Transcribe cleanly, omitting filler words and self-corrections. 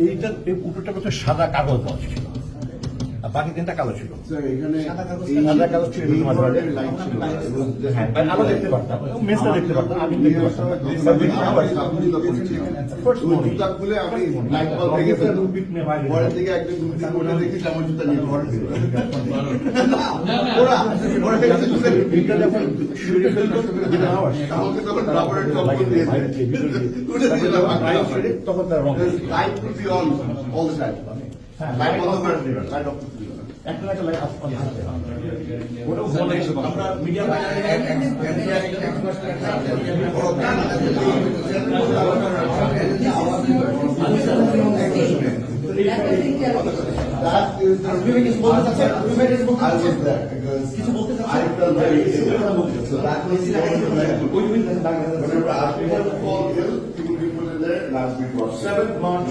এইটার উপরটা হচ্ছে সাদা কাগজ দেওয়া ছিল, আর বাকি তিনটা কালো ছিল। সাদা কাগজ ছিল, আলো দেখতে পারতাম, মেসটা দেখতে পারতাম, আমি দেখতে পারতাম। তখন তার রং একটা লাইট আমরা media Last week was 7 March.